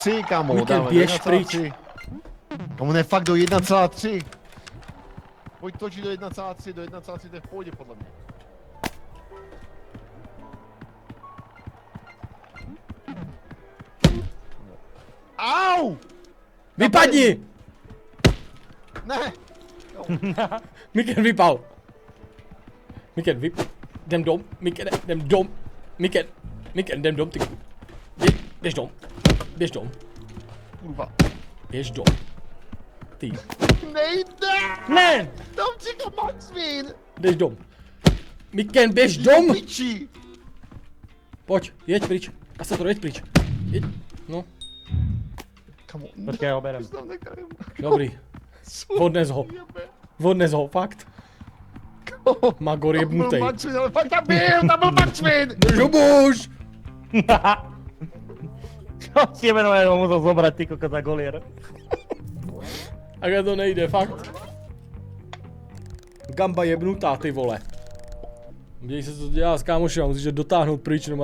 3, kámo, Mikel, dáme běž 1,3. Kámo, ne, fakt do 1,3. Pojď točit do 1,3, do 1,3 to je v pohodě, podle mě. Au! Vypadni! Ne! Mikel vypal. Mikel jdem dom. Mikel jdem dom. Mikel jdem dom, ty. Běž dom. Běž dom. Kurva. Běž dom. Ty. Nejde! Ne! Tomčíka Maxvín! Běž dom. Mikel, běž dom! Piči! Pojď, jeď pryč. Asator, jeď pryč. Jeď. No, Kamo, Počkej, já ho berem. dobrý. Odnes ho, fakt. Magor jebnutej. Maxvín, ale fakt tam byl Maxvín! Drž ho muž! Si jmenuje, ho musel zobrat, ty koko za golier. Takhle to nejde, fakt. Gamba jebnutá, ty vole. Děj se, co dělá s kámošem, musíš ho dotáhnout pryč, no